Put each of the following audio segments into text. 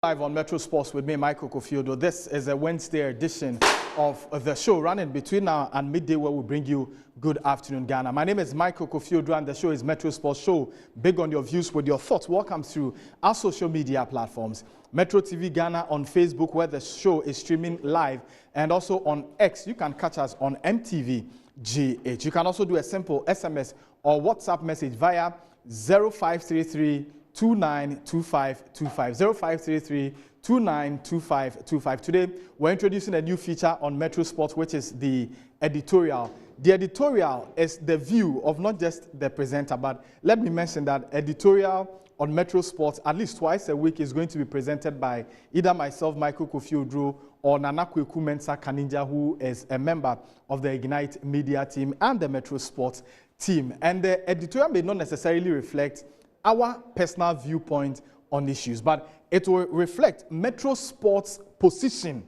Live on Metro Sports with me, Michael Kofiodo. This is a Wednesday edition of the show running between now and midday where we bring you Good Afternoon Ghana. My name is Michael Kofiodo and the show is Metro Sports Show. Big on your views with your thoughts. Welcome through our social media platforms. Metro TV Ghana on Facebook where the show is streaming live, and also on X. You can catch us on MTV GH. You can also do a simple SMS or WhatsApp message via 0533 292525 0533 292525. Today we're introducing a new feature on Metro Sports, which is the editorial. The editorial is the view of not just the presenter, but let me mention that editorial on Metro Sports at least twice a week is going to be presented by either myself, Michael Kofiodo, or Nana Kweku Mensah Kaninja, who is a member of the Ignite Media team and the Metro Sports team. And the editorial may not necessarily reflect our personal viewpoint on issues, but it will reflect Metro Sports' position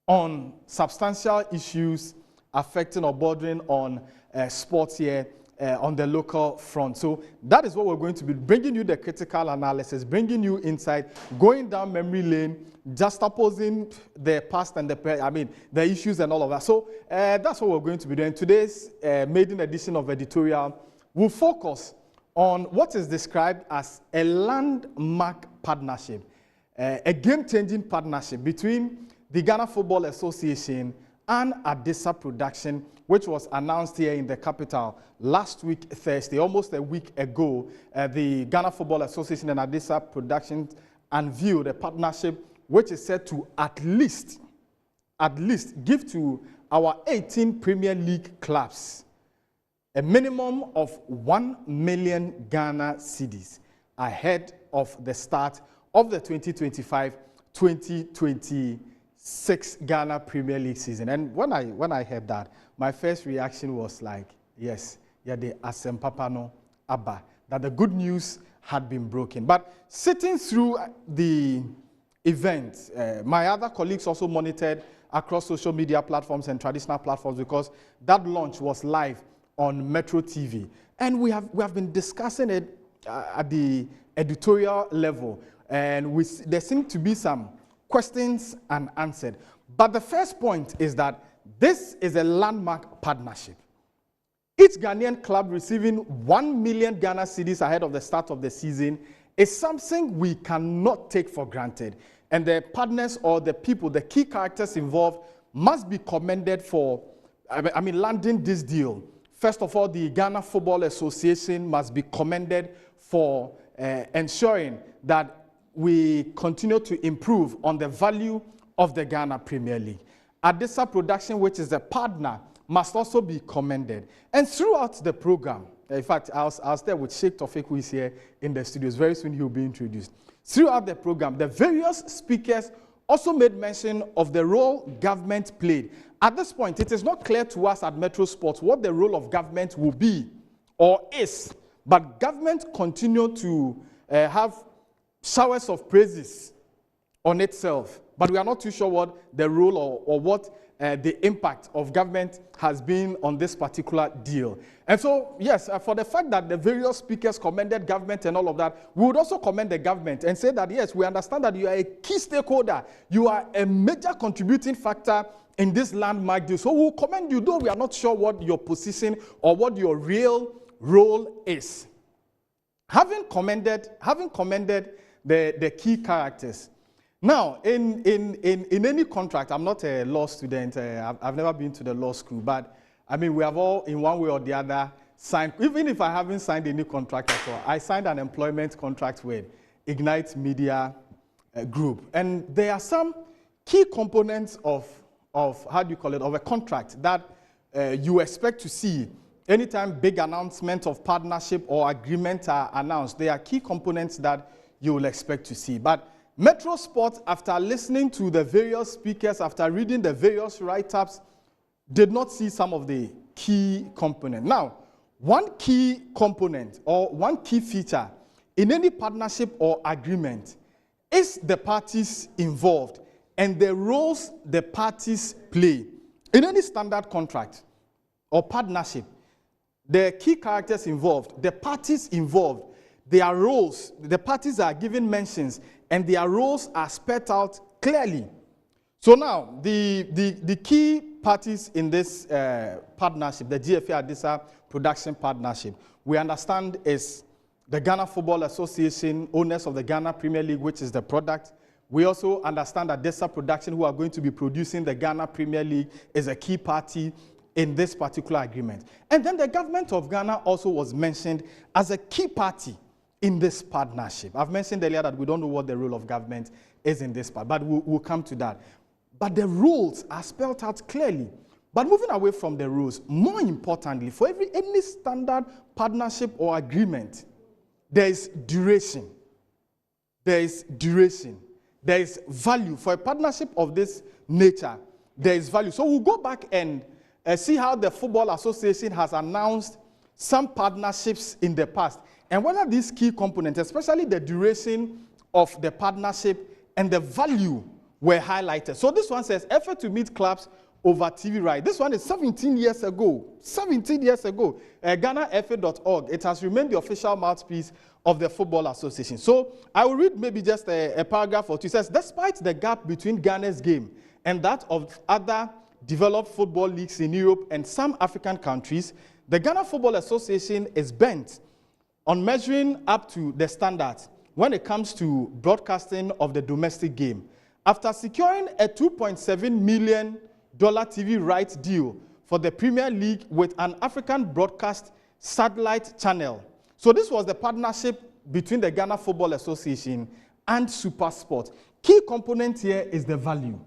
on substantial issues affecting or bordering on sports here on the local front. So that is what we're going to be bringing you, the critical analysis, bringing you insight, going down memory lane, juxtaposing the past and the issues and all of that. So that's what we're going to be doing. Today's maiden edition of editorial will focus on what is described as a landmark partnership, a game-changing partnership between the Ghana Football Association and Adesa Production, which was announced here in the capital last week, Thursday, almost a week ago. The Ghana Football Association and Adesa Production unveiled a partnership which is set to at least give to our 18 Premier League clubs a minimum of 1 million Ghana cedis ahead of the start of the 2025-2026 Ghana Premier League season. And when I heard that, my first reaction was like, yes, the Asempapano Abba, that the good news had been broken. But sitting through the event, my other colleagues also monitored across social media platforms and traditional platforms because that launch was live on Metro TV, and we have been discussing it at the editorial level, and there seem to be some questions unanswered. But the first point is that this is a landmark partnership. Each Ghanaian club receiving 1 million Ghana cedis ahead of the start of the season is something we cannot take for granted, and the partners or the people, the key characters involved, must be commended for landing this deal. First of all, the Ghana Football Association must be commended for ensuring that we continue to improve on the value of the Ghana Premier League. Adesa Production, which is a partner, must also be commended. And throughout the program, in fact, I was there with Sheikh Tofik, who is here in the studios. Very soon he will be introduced. Throughout the program, the various speakers also made mention of the role government played. At this point, it is not clear to us at Metro Sports what the role of government will be or is, but government continue to have showers of praises on itself. But we are not too sure what the role or what the impact of government has been on this particular deal. And so, yes, for the fact that the various speakers commended government and all of that, we would also commend the government and say that, yes, we understand that you are a key stakeholder. You are a major contributing factor in this landmark deal. So we'll commend you, though we are not sure what your position or what your real role is. Having commended the key characters. Now, in any contract, I'm not a law student. I've never been to the law school, but we have all, in one way or the other, signed. Even if I haven't signed any contract at all, I signed an employment contract with Ignite Media Group, and there are some key components of a contract that you expect to see anytime big announcement of partnership or agreement are announced. There are key components that you will expect to see. But Metro Sports, after listening to the various speakers, after reading the various write-ups, did not see some of the key components. Now, one key component or one key feature in any partnership or agreement is the parties involved and the roles the parties play. In any standard contract or partnership, the key characters involved, the parties involved, their roles, the parties are given mentions, and their roles are spelled out clearly. So now, the key parties in this partnership, the GFA Adesa Production Partnership, we understand is the Ghana Football Association, owners of the Ghana Premier League, which is the product. We also understand that Adesa Production, who are going to be producing the Ghana Premier League, is a key party in this particular agreement. And then the government of Ghana also was mentioned as a key party in this partnership. I've mentioned earlier that we don't know what the role of government is in this part, but we'll come to that. But the rules are spelled out clearly. But moving away from the rules, more importantly, for any standard partnership or agreement, there is duration. There is duration. There is value. For a partnership of this nature, there is value. So we'll go back and see how the Football Association has announced some partnerships in the past, and whether these key components, especially the duration of the partnership and the value, were highlighted. So this one says, effort to meet clubs over TV rights. This one is 17 years ago. 17 years ago. GhanaFA.org. It has remained the official mouthpiece of the Football Association. So I will read maybe just a paragraph or two. It says, despite the gap between Ghana's game and that of other developed football leagues in Europe and some African countries, the Ghana Football Association is bent on measuring up to the standards when it comes to broadcasting of the domestic game. After securing a $2.7 million TV rights deal for the Premier League with an African broadcast satellite channel. So this was the partnership between the Ghana Football Association and SuperSport. Key component here is the value.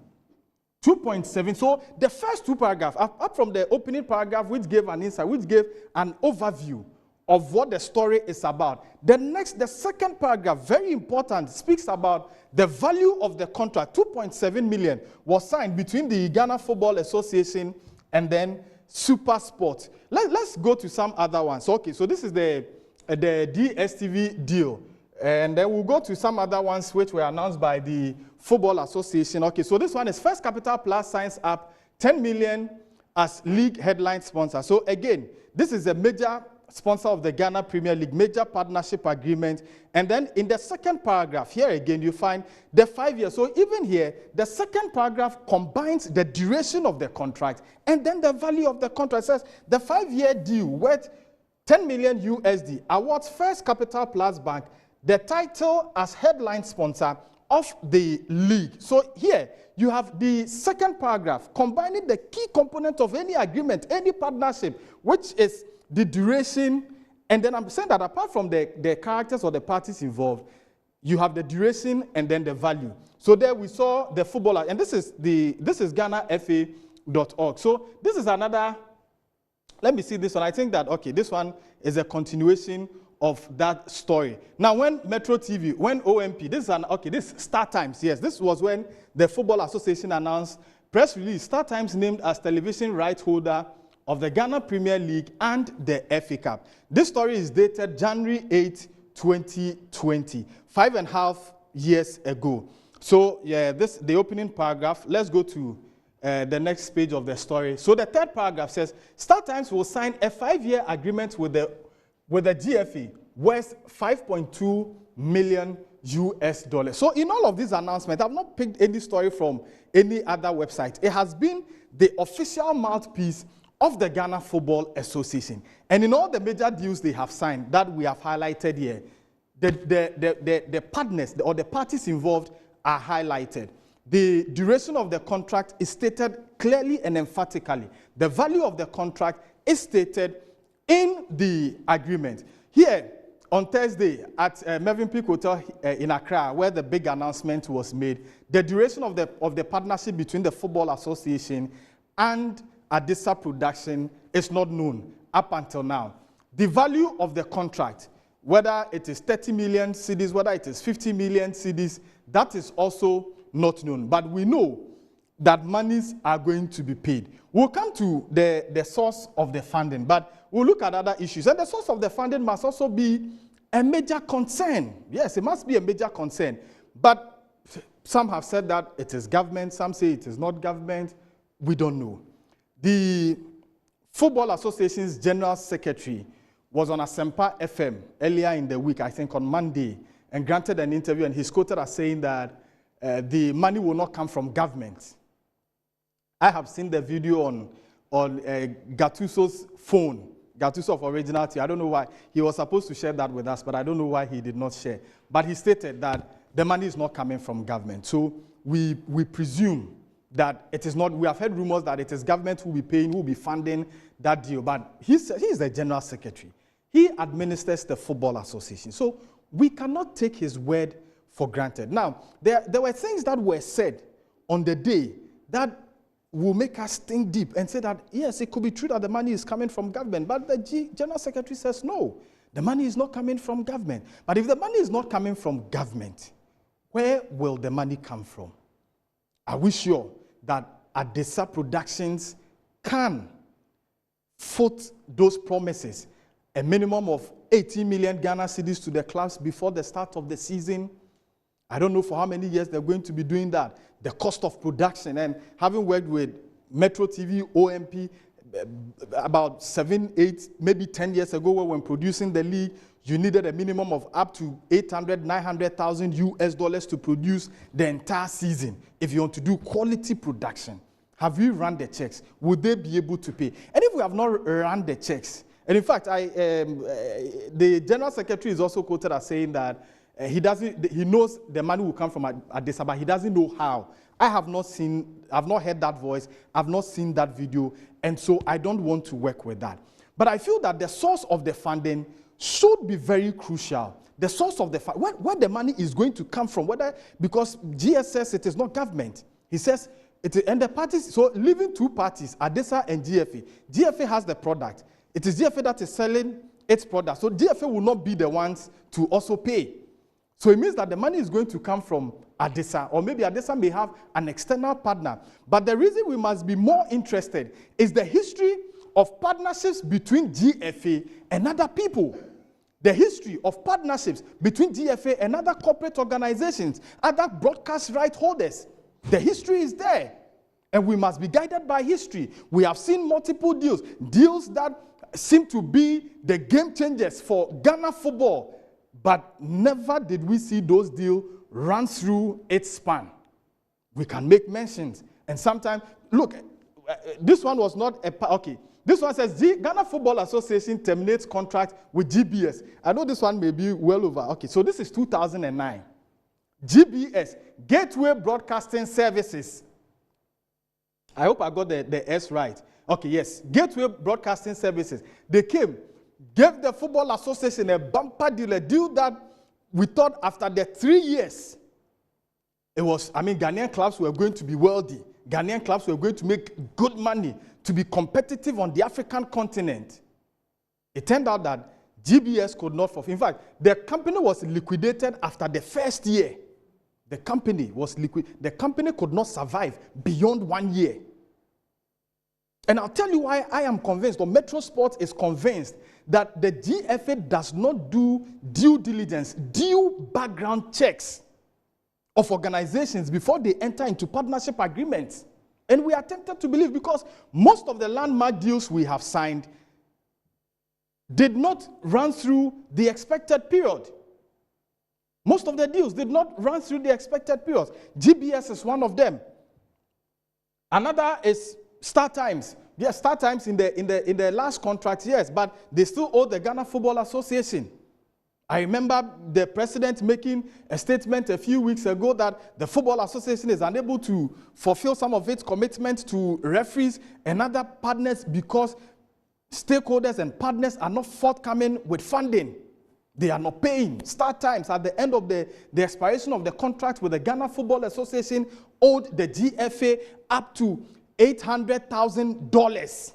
2.7. So the first two paragraphs, up from the opening paragraph, which gave an insight, which gave an overview of what the story is about. The second paragraph, very important, speaks about the value of the contract. 2.7 million was signed between the Ghana Football Association and then SuperSport. Let's go to some other ones. Okay, so this is the DSTV deal. And then we'll go to some other ones which were announced by the Football Association. Okay, so this one is First Capital Plus signs up 10 million as league headline sponsor. So again, this is a major sponsor of the Ghana Premier League, major partnership agreement. And then in the second paragraph, here again, you find the 5 years. So even here, the second paragraph combines the duration of the contract and then the value of the contract. It says the 5-year deal worth 10 million USD awards First Capital Plus Bank the title as headline sponsor of the league. So here, you have the second paragraph combining the key component of any agreement, any partnership, which is the duration. And then I'm saying that apart from the characters or the parties involved, you have the duration and then the value. So there we saw the footballer, and this is GhanaFA.org. So this is another, let me see this one. I think that, okay, this one is a continuation of that story. Now, when Metro TV, when OMP, this is Star Times, yes, this was when the Football Association announced press release, Star Times named as television right holder of the Ghana Premier League and the FA Cup. This story is dated January 8, 2020, 5.5 years ago. So, yeah, this the opening paragraph. Let's go to the next page of the story. So the third paragraph says, Star Times will sign a 5-year agreement with the GFA worth $5.2 million US. So in all of these announcements, I've not picked any story from any other website. It has been the official mouthpiece of the Ghana Football Association. And in all the major deals they have signed that we have highlighted here, the partners or the parties involved are highlighted. The duration of the contract is stated clearly and emphatically. The value of the contract is stated in the agreement. Here, on Thursday, at Mervyn Peak Hotel in Accra, where the big announcement was made, the duration of the partnership between the Football Association and Adesa Production is not known up until now. The value of the contract, whether it is 30 million cedis, whether it is 50 million cedis, that is also not known. But we know that monies are going to be paid. We'll come to the source of the funding, but we'll look at other issues. And the source of the funding must also be a major concern. Yes, it must be a major concern. But some have said that it is government, some say it is not government. We don't know. The Football Association's General Secretary, was on Asempa FM earlier in the week, I think on Monday, and granted an interview, and he's quoted as saying that the money will not come from government. I have seen the video on Gattuso's phone, Gattuso of Originality. I don't know why. He was supposed to share that with us, but I don't know why he did not share. But he stated that the money is not coming from government. So we presume that it is not. We have heard rumors that it is government who will be paying, who will be funding that deal. But he's the general secretary. He administers the Football Association. So we cannot take his word for granted. Now, there were things that were said on the day that will make us think deep and say that, yes, it could be true that the money is coming from government, but the General Secretary says, no, the money is not coming from government. But if the money is not coming from government, where will the money come from? Are we sure that Adesa Productions can foot those promises, a minimum of 80 million Ghana cedis to the clubs before the start of the season? I don't know for how many years they're going to be doing that. The cost of production, and having worked with Metro TV, OMP, about 7, 8, maybe 10 years ago when producing the league, you needed a minimum of up to 800, 900,000 US dollars to produce the entire season if you want to do quality production. Have we run the checks? Would they be able to pay? And if we have not run the checks, and in fact, the General Secretary is also quoted as saying that he knows the money will come from Adesa, but he doesn't know how. I've not heard that voice, I've not seen that video, and so I don't want to work with that. But I feel that the source of the funding should be very crucial. The source of the where the money is going to come from, because GS says it is not government. He says and the parties, so leaving two parties, Adesa and GFA. GFA has the product. It is GFA that is selling its product. So GFA will not be the ones to also pay. So it means that the money is going to come from Adesa, or maybe Adesa may have an external partner. But the reason we must be more interested is the history of partnerships between GFA and other people. The history of partnerships between GFA and other corporate organizations, other broadcast right holders. The history is there, and we must be guided by history. We have seen multiple deals that seem to be the game changers for Ghana football. But never did we see those deals run through its span. We can make mentions. And sometimes, look, this one was not okay. This one says, Ghana Football Association terminates contract with GBS. I know this one may be well over. Okay, so this is 2009. GBS, Gateway Broadcasting Services. I hope I got the S right. Okay, yes, Gateway Broadcasting Services. They came, gave the Football Association a bumper deal, a deal that we thought after the 3 years, it was, Ghanaian clubs were going to be wealthy. Ghanaian clubs were going to make good money to be competitive on the African continent. It turned out that GBS could not fulfill. In fact, the company was liquidated after the first year. The company was the company could not survive beyond 1 year. And I'll tell you why I am convinced, or Metro Sports is convinced, that the GFA does not do due diligence, due background checks of organizations before they enter into partnership agreements. And we are tempted to believe, because most of the landmark deals we have signed did not run through the expected period. Most of the deals did not run through the expected period. GBS is one of them. Another is Star Times. Yes, Star Times in the last contract, yes, but they still owe the Ghana Football Association. I remember the president making a statement a few weeks ago that the Football Association is unable to fulfill some of its commitments to referees and other partners because stakeholders and partners are not forthcoming with funding. They are not paying. Star Times, at the end of the expiration of the contract with the Ghana Football Association, owed the GFA up to $800,000.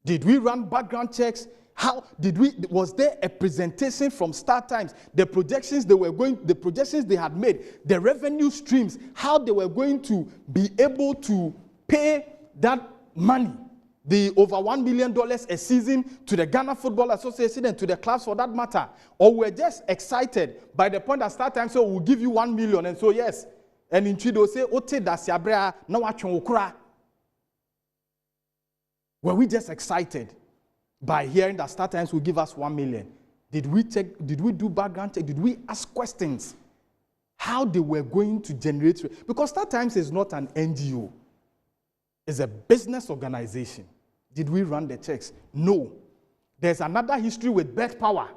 Did we run background checks? How did we? Was there a presentation from Star Times? The projections they had made, the revenue streams, how they were going to be able to pay that money, the over $1 million a season to the Ghana Football Association and to the clubs for that matter? Or we're just excited by the point that Star Times said, we'll give you 1 million, and so yes. And in Chido say, Ote dasiabrea na wachon okura. Were we just excited? by hearing that StarTimes will give us 1 million. Did we do background check? Did we ask questions? How they were going to generate? Because StarTimes is not an NGO. It's a business organization. Did we run the checks? No. There's another history with Bet Power.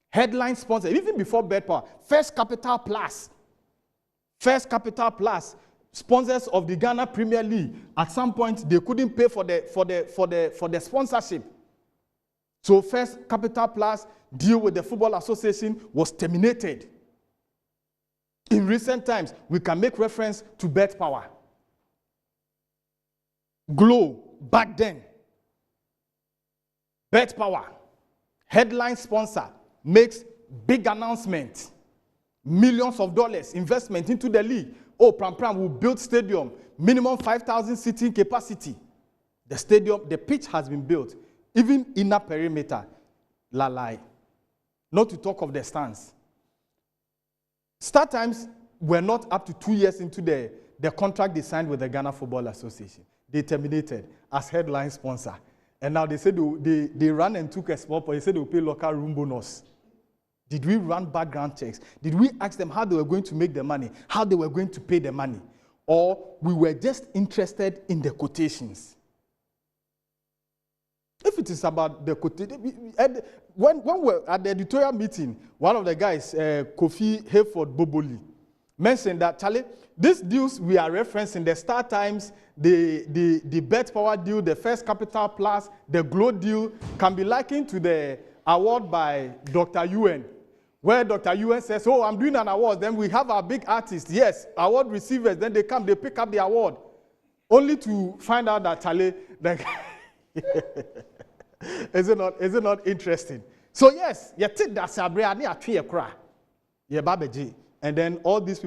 Headline sponsor, even before Bet Power. First Capital Plus, sponsors of the Ghana Premier League. At some point, they couldn't pay for the sponsorship. So First Capital Plus deal with the Football Association was terminated. In recent times, we can make reference to Bet Power. Glow, back then. Bet Power, headline sponsor, makes big announcement. Millions of dollars investment into the league. Oh, Pram will build stadium, minimum 5,000 seating capacity. The stadium, the pitch has been built. Even inner perimeter, lie. Not to talk of the stands. StarTimes were not up to 2 years into the contract they signed with the Ghana Football Association. They terminated as headline sponsor. And now they said they ran and took a spot, but they said they will pay local room bonus. Did we run background checks? Did we ask them how they were going to make the money? How they were going to pay the money? Or we were just interested in the quotations? If it is about the quotation, when we were at the editorial meeting, one of the guys, Kofi Hayford Boboli, mentioned that, Charlie, these deals we are referencing, the StarTimes, the Bet Power deal, the First Capital Plus, the Glow deal, can be likened to the award by Dr. UN, where Dr. UN says, oh, I'm doing an award, then we have our big artists, yes, award receivers, then they come, they pick up the award, only to find out that, Charlie, is it not interesting? So yes, you take that sabre and you cry. And then all these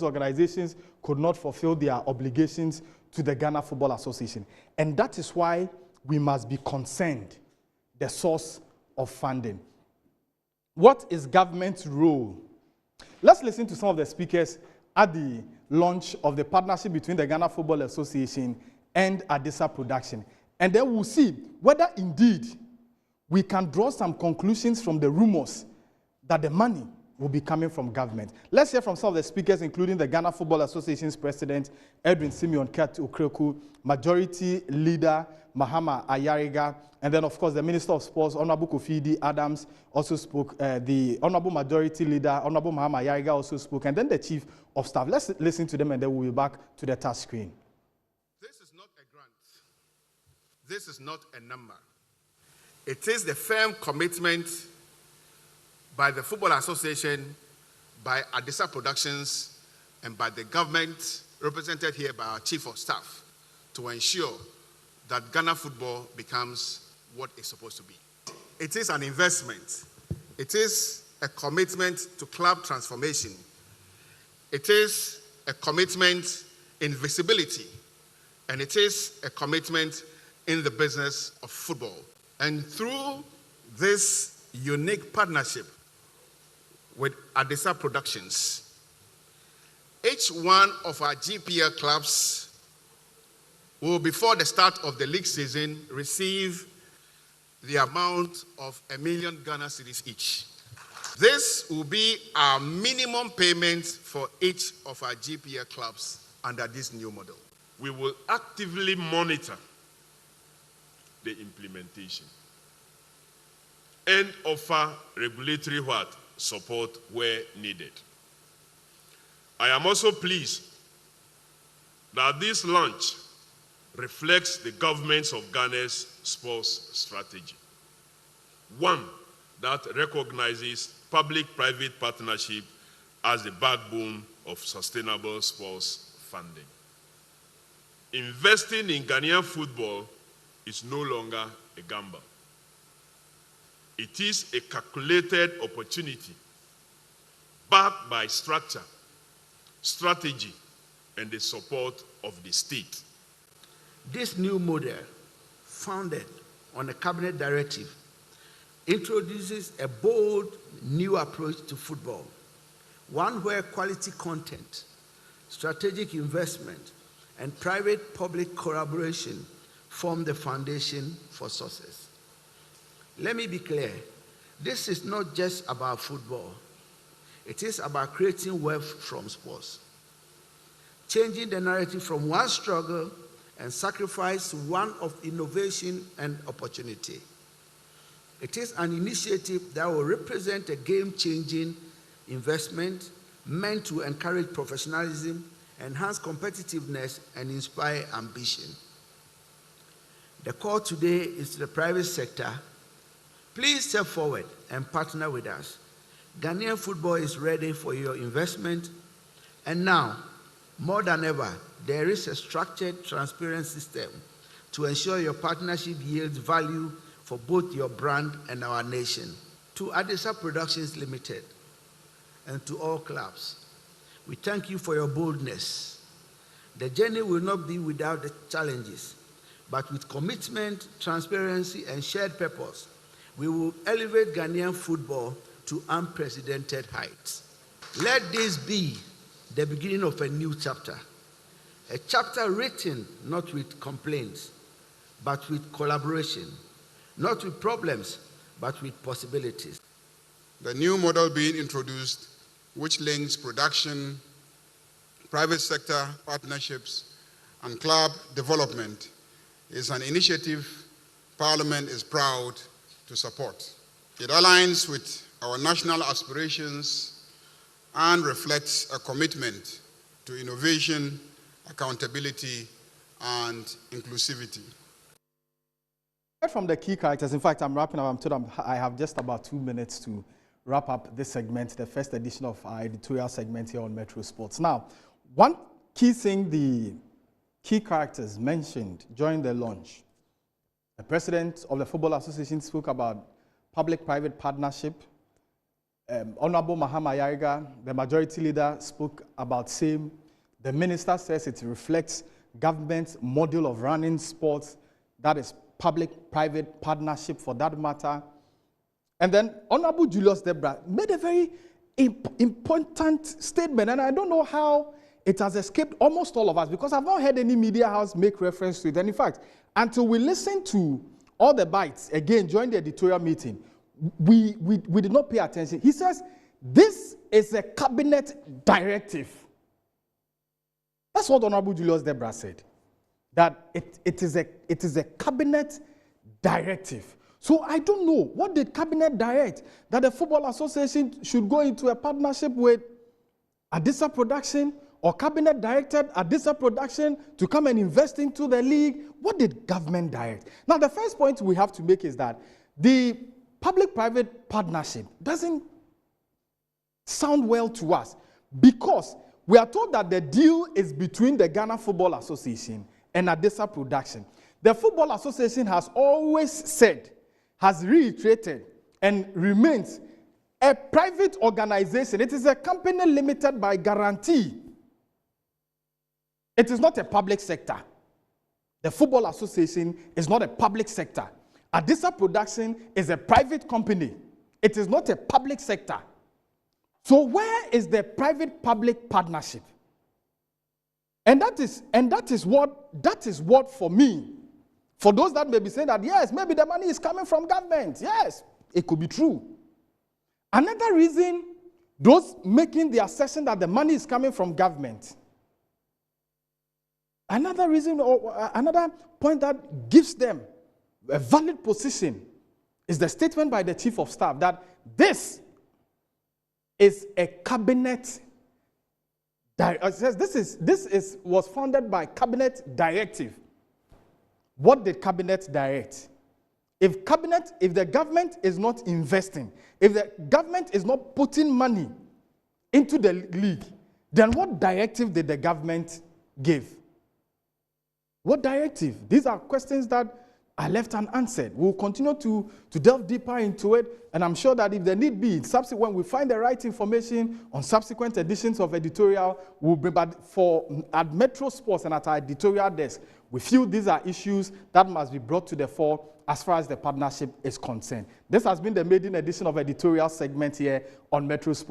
organizations could not fulfill their obligations to the Ghana Football Association. And that is why we must be concerned, the source of funding. What is government's role? Let's listen to some of the speakers at the launch of the partnership between the Ghana Football Association and Adesa Production. And then we'll see whether indeed we can draw some conclusions from the rumors that the money will be coming from government. Let's hear from some of the speakers, including the Ghana Football Association's president, Edwin Simeon Ket Okreku, majority leader, Mahama Ayariga, and then, of course, the Minister of Sports, Honorable Kofi Adams, also spoke. The Honorable Majority Leader, Honorable Mahama Ayariga, also spoke, and then the Chief of Staff. Let's listen to them, and then we'll be back to the touch screen. This is not a grant. This is not a number. It is the firm commitment by the Football Association, by Adesa Productions, and by the government, represented here by our Chief of Staff, to ensure that Ghana football becomes what it's supposed to be. It is an investment. It is a commitment to club transformation. It is a commitment in visibility. And it is a commitment in the business of football. And through this unique partnership with Adesa Productions, each one of our GPL clubs will, before the start of the league season, receive the amount of 1 million Ghana cedis each. This will be our minimum payment for each of our GPL clubs under this new model. We will actively monitor the implementation and offer regulatory support where needed. I am also pleased that this launch reflects the government of Ghana's sports strategy. One that recognizes public-private partnership as the backbone of sustainable sports funding. Investing in Ghanaian football is no longer a gamble. It is a calculated opportunity backed by structure, strategy, and the support of the state. This new model, founded on a cabinet directive, introduces a bold new approach to football, one where quality content, strategic investment, and private-public collaboration form the foundation for success. Let me be clear. This is not just about football. It is about creating wealth from sports. Changing the narrative from one struggle and sacrifice to one of innovation and opportunity. It is an initiative that will represent a game-changing investment meant to encourage professionalism, enhance competitiveness, and inspire ambition. The call today is to the private sector. Please step forward and partner with us. Ghanaian football is ready for your investment, and now, more than ever, there is a structured, transparent system to ensure your partnership yields value for both your brand and our nation. To Adesa Productions Limited and to all clubs, we thank you for your boldness. The journey will not be without the challenges, but with commitment, transparency, and shared purpose, we will elevate Ghanaian football to unprecedented heights. Let this be the beginning of a new chapter. A chapter written not with complaints, but with collaboration. Not with problems, but with possibilities. The new model being introduced, which links production, private sector partnerships, and club development, is an initiative Parliament is proud to support. It aligns with our national aspirations and reflects a commitment to innovation, accountability, and inclusivity. From the key characters, in fact, I'm wrapping up. I'm told I have just about 2 minutes to wrap up this segment, the first edition of our editorial segment here on Metro Sports. Now, one key thing the key characters mentioned during the launch, the president of the Football Association spoke about public-private partnership. Honorable Mahama Yariga, the majority leader, spoke about same. The minister says it reflects government's model of running sports, that is public-private partnership for that matter. And then Honorable Julius Debra made a very important statement, and I don't know how it has escaped almost all of us because I've not heard any media house make reference to it. And in fact, until we listened to all the bites, again, during the editorial meeting, we did not pay attention. He says, this is a cabinet directive. That's what Honorable Julius Debra said, that it is a cabinet directive. So I don't know, what did cabinet direct? That the Football Association should go into a partnership with Adesa Production, or cabinet directed Adesa Production to come and invest into the league? What did government direct? Now, the first point we have to make is that the public-private partnership doesn't sound well to us because we are told that the deal is between the Ghana Football Association and Adesa Production. The Football Association has always said, has reiterated, and remains a private organization. It is a company limited by guarantee. It is not a public sector. The Football Association is not a public sector. Adesa Production is a private company. It is not a public sector. So where is the private-public partnership? And that is what for me, for those that may be saying that, yes, maybe the money is coming from government. Yes, it could be true. Another reason, those making the assertion that the money is coming from government, another reason or another point that gives them a valid position is the statement by the Chief of Staff that this is a cabinet. This was founded by cabinet directive. What did cabinet direct? If the government is not investing, if the government is not putting money into the league, then what directive did the government give? What directive? These are questions that are left unanswered. We'll continue to delve deeper into it, and I'm sure that if there need be, when we find the right information on subsequent editions of editorial, we'll bring back at Metro Sports and at our editorial desk, we feel these are issues that must be brought to the fore as far as the partnership is concerned. This has been the maiden edition of editorial segment here on Metro Sports.